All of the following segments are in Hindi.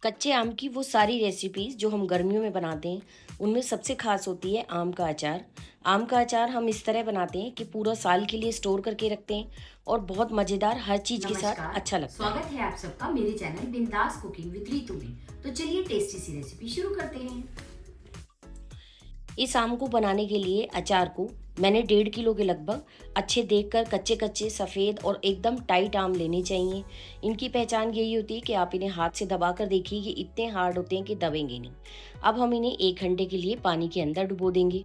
कच्चे आम की वो सारी रेसिपीज़ जो हम गर्मियों में बनाते हैं, उनमें सबसे ख़ास होती है आम का अचार। आम का अचार हम इस तरह बनाते हैं कि पूरा साल के लिए स्टोर करके रखते हैं और बहुत मज़ेदार हर चीज़ के साथ नमस्कार। अच्छा लगता है। स्वागत है आप सबका मेरे चैनल बिंदास कुकिंग विद रीतू में। तो चलिए टेस्टी सी रेसिपी शुरू करते हैं। इस आम को बनाने के लिए अचार को मैंने 1.5 किलो के लगभग अच्छे देखकर कच्चे-कच्चे सफ़ेद और एकदम टाइट आम लेने चाहिए। इनकी पहचान यही होती है कि आप इन्हें हाथ से दबाकर देखिए, ये इतने हार्ड होते हैं कि दबेंगे नहीं। अब हम इन्हें 1 घंटे के लिए पानी के अंदर डुबो देंगे।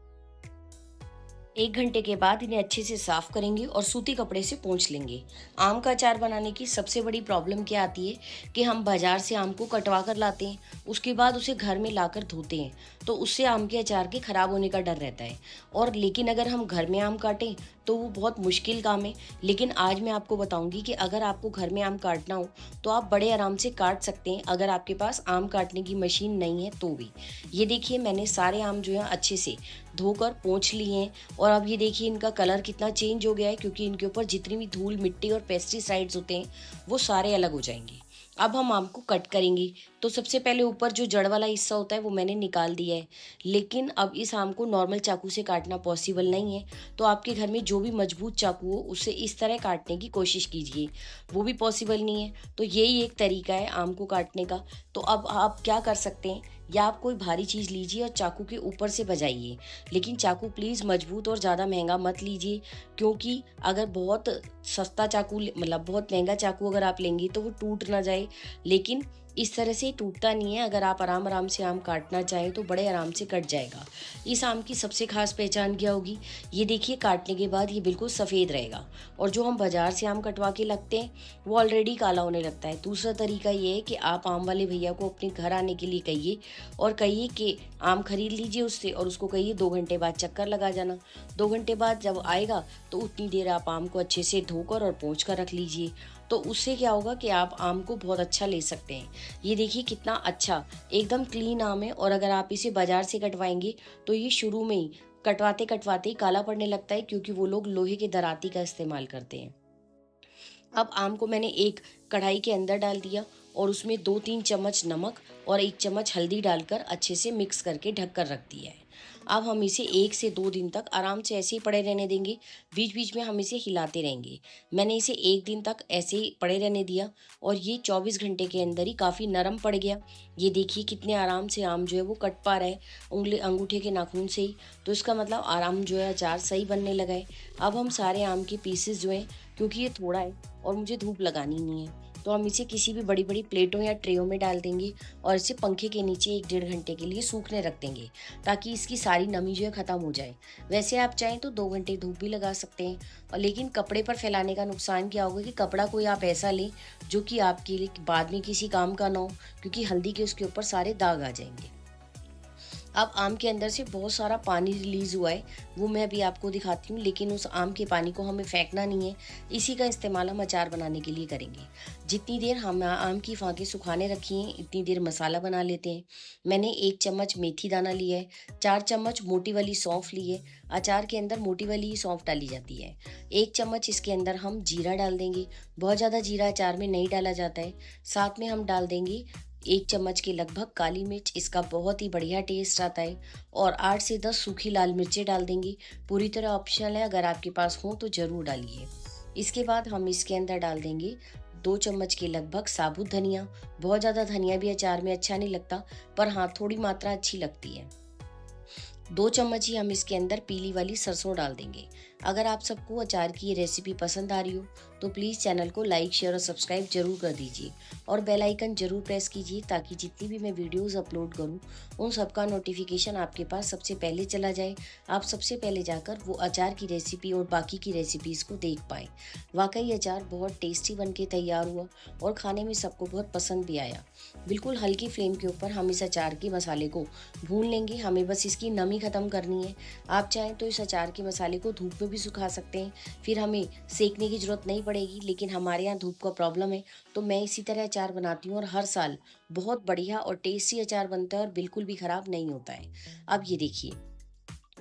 1 घंटे के बाद इन्हें अच्छे से साफ करेंगे और सूती कपड़े से पोंछ लेंगे। आम का अचार बनाने की सबसे बड़ी प्रॉब्लम क्या आती है कि हम बाजार से आम को कटवा कर लाते हैं, उसके बाद उसे घर में लाकर धोते हैं, तो उससे आम के अचार के खराब होने का डर रहता है। और लेकिन अगर हम घर में आम काटें तो वो बहुत मुश्किल काम है। लेकिन आज मैं आपको बताऊंगी कि अगर आपको घर में आम काटना हो तो आप बड़े आराम से काट सकते हैं, अगर आपके पास आम काटने की मशीन नहीं है तो भी। ये देखिए, मैंने सारे आम जो है अच्छे से धोकर पोंछ लिए हैं और अब ये देखिए इनका कलर कितना चेंज हो गया है, क्योंकि इनके ऊपर जितनी भी धूल मिट्टी और पेस्टिसाइड्स होते हैं वो सारे अलग हो जाएंगे। अब हम आम को कट करेंगे। तो सबसे पहले ऊपर जो जड़ वाला हिस्सा होता है वो मैंने निकाल दिया है। लेकिन अब इस आम को नॉर्मल चाकू से काटना पॉसिबल नहीं है, तो आपके घर में जो भी मजबूत चाकू हो उससे इस तरह काटने की कोशिश कीजिए। वो भी पॉसिबल नहीं है, तो यही एक तरीका है आम को काटने का। तो अब आप क्या कर सकते हैं, या आप कोई भारी चीज़ लीजिए और चाकू के ऊपर से बजाइए। लेकिन चाकू प्लीज़ मजबूत और ज़्यादा महंगा मत लीजिए, क्योंकि अगर बहुत सस्ता चाकू मतलब बहुत महंगा चाकू अगर आप लेंगे तो वो टूट ना जाए। लेकिन इस तरह से टूटता नहीं है, अगर आप आराम आराम से आम काटना चाहें तो बड़े आराम से कट जाएगा। इस आम की सबसे खास पहचान क्या होगी, ये देखिए काटने के बाद ये बिल्कुल सफ़ेद रहेगा। और जो हम बाज़ार से आम कटवा के लगते हैं वो ऑलरेडी काला होने लगता है। दूसरा तरीका ये है कि आप आम वाले भैया को अपने घर आने के लिए कहिए और कहिए कि आम खरीद लीजिए उससे, और उसको कहिए 2 घंटे बाद चक्कर लगा जाना। 2 घंटे बाद जब आएगा तो उतनी देर आप आम को अच्छे से धोकर और पोंछ कर रख लीजिए। तो उससे क्या होगा कि आप आम को बहुत अच्छा ले सकते हैं। ये देखिए कितना अच्छा एकदम क्लीन आम है, और अगर आप इसे बाजार से कटवाएंगे तो ये शुरू में ही कटवाते कटवाते ही काला पड़ने लगता है, क्योंकि वो लोग लोहे के दराती का इस्तेमाल करते हैं। अब आम को मैंने एक कढ़ाई के अंदर डाल दिया और उसमें 2-3 चम्मच नमक और 1 चम्मच हल्दी डालकर अच्छे से मिक्स करके ढक कर रख दिया है। अब हम इसे 1 से 2 दिन तक आराम से ऐसे ही पड़े रहने देंगे। बीच बीच में हम इसे हिलाते रहेंगे। मैंने इसे 1 दिन तक ऐसे ही पड़े रहने दिया और ये 24 घंटे के अंदर ही काफ़ी नरम पड़ गया। ये देखिए कितने आराम से आम जो है वो कट पा रहा है उंगली अंगूठे के नाखून से ही। तो इसका मतलब आराम जो है अचार सही बनने लगा है। अब हम सारे आम के पीसेस जो हैं, क्योंकि ये थोड़ा है और मुझे धूप लगानी नहीं है, तो हम इसे किसी भी बड़ी बड़ी प्लेटों या ट्रेयों में डाल देंगे और इसे पंखे के नीचे 1-1.5 घंटे के लिए सूखने रख देंगे, ताकि इसकी सारी नमी जो है ख़त्म हो जाए। वैसे आप चाहें तो 2 घंटे धूप भी लगा सकते हैं। और लेकिन कपड़े पर फैलाने का नुकसान क्या होगा कि कपड़ा कोई आप ऐसा लें जो कि आपके लिए बाद में किसी काम का ना हो, क्योंकि हल्दी के उसके ऊपर सारे दाग आ जाएंगे। अब आम के अंदर से बहुत सारा पानी रिलीज़ हुआ है, वो मैं अभी आपको दिखाती हूँ, लेकिन उस आम के पानी को हमें फेंकना नहीं है। इसी का इस्तेमाल हम अचार बनाने के लिए करेंगे। जितनी देर हम आम की फाँकें सुखाने रखी हैं, इतनी देर मसाला बना लेते हैं। मैंने 1 चम्मच मेथी दाना लिया है, 4 चम्मच मोटी वाली सौंफ ली है। अचार के अंदर मोटी वाली ही सौंफ डाली जाती है। 1 चम्मच इसके अंदर हम जीरा डाल देंगे। बहुत ज़्यादा जीरा अचार में नहीं डाला जाता है। साथ में हम डाल देंगे 1 चम्मच के लगभग काली मिर्च, इसका बहुत ही बढ़िया टेस्ट आता है। और 8 से 10 सूखी लाल मिर्चें डाल देंगे। पूरी तरह ऑप्शनल है, अगर आपके पास हो तो ज़रूर डालिए। इसके बाद हम इसके अंदर डाल देंगे 2 चम्मच के लगभग साबुत धनिया। बहुत ज़्यादा धनिया भी अचार में अच्छा नहीं लगता, पर हाँ थोड़ी मात्रा अच्छी लगती है। 2 चम्मच ही हम इसके अंदर पीली वाली सरसों डाल देंगे। अगर आप सबको अचार की ये रेसिपी पसंद आ रही हो तो प्लीज़ चैनल को लाइक शेयर और सब्सक्राइब जरूर कर दीजिए, और बेल आइकन जरूर प्रेस कीजिए, ताकि जितनी भी मैं वीडियोस अपलोड करूं उन सबका नोटिफिकेशन आपके पास सबसे पहले चला जाए। आप सबसे पहले जाकर वो अचार की रेसिपी और बाकी की रेसिपीज़ को देख पाए। वाकई अचार बहुत टेस्टी बन के तैयार हुआ और खाने में सबको बहुत पसंद भी आया। बिल्कुल हल्की फ्लेम के ऊपर हम इस अचार के मसाले को भून लेंगे। हमें बस इसकी नमी ख़त्म करनी है। आप चाहें तो इस अचार के मसाले को धूप में भी सुखा सकते हैं, फिर हमें सेकने की ज़रूरत नहीं पड़ेगी। लेकिन हमारे यहाँ धूप का प्रॉब्लम है, तो मैं इसी तरह अचार बनाती हूँ और हर साल बहुत बढ़िया और टेस्टी अचार बनता है और बिल्कुल भी ख़राब नहीं होता है। अब ये देखिए,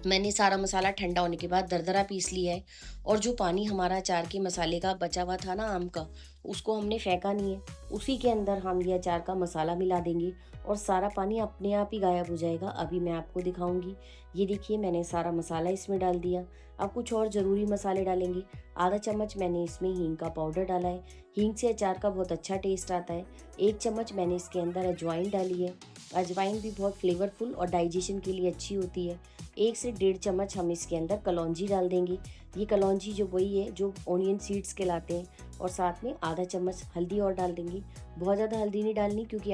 मैंने सारा मसाला ठंडा होने के बाद दरदरा पीस लिया है और जो पानी हमारा अचार के मसाले का बचा हुआ था ना आम का, उसको हमने फेंका नहीं है। उसी के अंदर हम ये अचार का मसाला मिला देंगे और सारा पानी अपने आप ही गायब हो जाएगा। अभी मैं आपको दिखाऊंगी। ये देखिए, मैंने सारा मसाला इसमें डाल दिया। अब कुछ और ज़रूरी मसाले डालेंगे। आधा चम्मच मैंने इसमें हींग का पाउडर डाला है। हींग से अचार का बहुत अच्छा टेस्ट आता है। 1 चम्मच मैंने इसके अंदर अजवाइन डाली है। अजवाइन भी बहुत फ्लेवरफुल और डाइजेशन के लिए अच्छी होती है। 1 से 1.5 चम्मच हम इसके अंदर कलौंजी डाल देंगे। ये कलौंजी जो वही है जो ऑनियन सीड्स कहलाते हैं। और साथ में आधा चम्मच हल्दी और डाल देंगे। बहुत ज़्यादा हल्दी नहीं डालनी, क्योंकि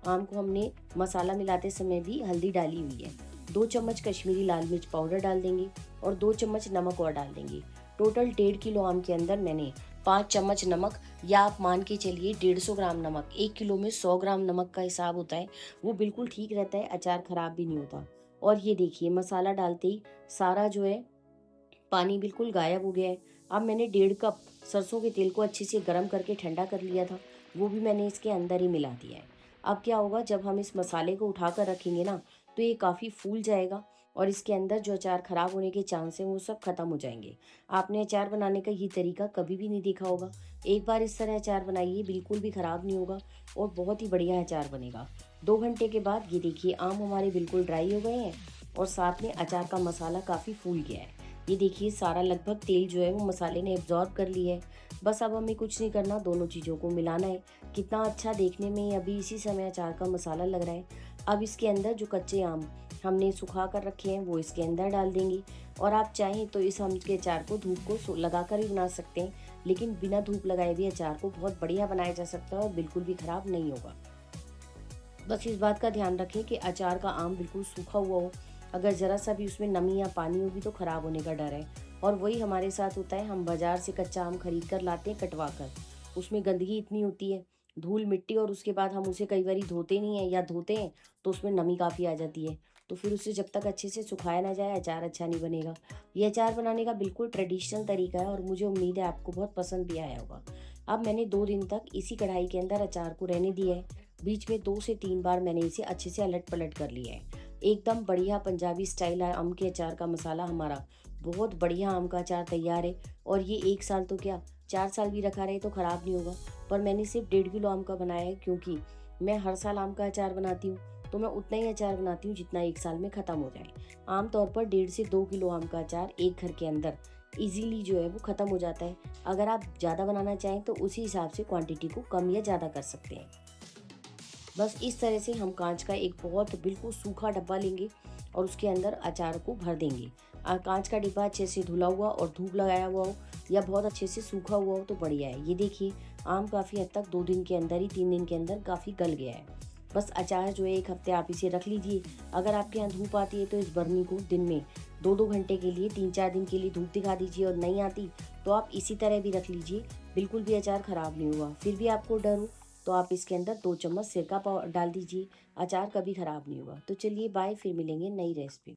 आम को हमने मसाला मिलाते समय भी हल्दी डाली हुई है। 2 चम्मच कश्मीरी लाल मिर्च पाउडर डाल देंगे और 2 चम्मच नमक और डाल देंगे। टोटल 1.5 किलो आम के अंदर मैंने 5 चम्मच नमक, या आप मान के चलिए 150 ग्राम नमक। 1 किलो में 100 ग्राम नमक का हिसाब होता है। वो बिल्कुल ठीक रहता है, अचार खराब भी नहीं होता। और ये देखिए, मसाला डालते ही सारा जो है पानी बिल्कुल गायब हो गया है। अब मैंने 1.5 कप सरसों के तेल को अच्छे से गर्म करके ठंडा कर लिया था, वो भी मैंने इसके अंदर ही मिला दिया है। अब क्या होगा, जब हम इस मसाले को उठा कर रखेंगे ना, तो ये काफ़ी फूल जाएगा और इसके अंदर जो अचार ख़राब होने के चांस हैं वो सब ख़त्म हो जाएंगे। आपने अचार बनाने का ये तरीका कभी भी नहीं देखा होगा। एक बार इस तरह अचार बनाइए, बिल्कुल भी ख़राब नहीं होगा और बहुत ही बढ़िया अचार बनेगा। 2 घंटे के बाद ये देखिए, आम हमारे बिल्कुल ड्राई हो गए हैं और साथ में अचार का मसाला काफ़ी फूल गया है। ये देखिए, सारा लगभग तेल जो है वो मसाले ने एब्जॉर्ब कर लिया है। बस अब हमें कुछ नहीं करना, दोनों चीज़ों को मिलाना है। कितना अच्छा देखने में ही अभी इसी समय अचार का मसाला लग रहा है। अब इसके अंदर जो कच्चे आम हमने सुखा कर रखे हैं वो इसके अंदर डाल देंगे। और आप चाहें तो इस आम के अचार को धूप को लगा कर ही बना सकते हैं, लेकिन बिना धूप लगाए भी अचार को बहुत बढ़िया बनाया जा सकता है और बिल्कुल भी ख़राब नहीं होगा। बस इस बात का ध्यान रखें कि अचार का आम बिल्कुल सूखा हुआ हो। अगर ज़रा सा भी उसमें नमी या पानी होगी तो ख़राब होने का डर है। और वही हमारे साथ होता है, हम बाज़ार से कच्चा आम खरीद कर लाते हैं कटवा कर। उसमें गंदगी इतनी होती है, धूल मिट्टी, और उसके बाद हम उसे कई बारी धोते नहीं हैं, या धोते हैं तो उसमें नमी काफ़ी आ जाती है। तो फिर उसे जब तक अच्छे से सुखाया ना जाए, अचार अच्छा नहीं बनेगा। ये अचार बनाने का बिल्कुल ट्रेडिशनल तरीका है और मुझे उम्मीद है आपको बहुत पसंद भी आया होगा। अब मैंने 2 दिन तक इसी कढ़ाई के अंदर अचार को रहने दिया है। बीच में 2 से 3 बार मैंने इसे अच्छे से अलट-पलट कर लिया है। एकदम बढ़िया पंजाबी स्टाइल आम के अचार का मसाला हमारा बहुत बढ़िया आम का अचार तैयार है। और ये 1 साल तो क्या, 4 साल भी रखा रहे तो ख़राब नहीं होगा। पर मैंने सिर्फ 1.5 किलो आम का बनाया है, क्योंकि मैं हर साल आम का अचार बनाती हूँ, तो मैं उतना ही अचार बनाती हूँ जितना 1 साल में ख़त्म हो जाए। आम तौर पर 1.5 से 2 किलो आम का अचार एक घर के अंदर ईज़िली जो है वो ख़त्म हो जाता है। अगर आप ज़्यादा बनाना चाहें तो उसी हिसाब से क्वांटिटी को कम या ज़्यादा कर सकते हैं। बस इस तरह से हम कांच का एक बहुत बिल्कुल सूखा डब्बा लेंगे और उसके अंदर अचार को भर देंगे। कांच का डिब्बा अच्छे से धुला हुआ और धूप लगाया हुआ हो, या बहुत अच्छे से सूखा हुआ हो तो बढ़िया है। ये देखिए, आम काफ़ी हद तक 2 दिन के अंदर ही, 3 दिन के अंदर काफ़ी गल गया है। बस अचार जो है 1 हफ्ते आप इसे रख लीजिए। अगर आपके यहाँ धूप आती है तो इस बर्नी को दिन में 2-2 घंटे के लिए, 3-4 दिन के लिए धूप दिखा दीजिए। और नहीं आती तो आप इसी तरह भी रख लीजिए, बिल्कुल भी अचार ख़राब नहीं हुआ। फिर भी आपको डर हो तो आप इसके अंदर 2 चम्मच सिरका डाल दीजिए, अचार कभी ख़राब नहीं होगा। तो चलिए बाय, फिर मिलेंगे नई रेसिपी।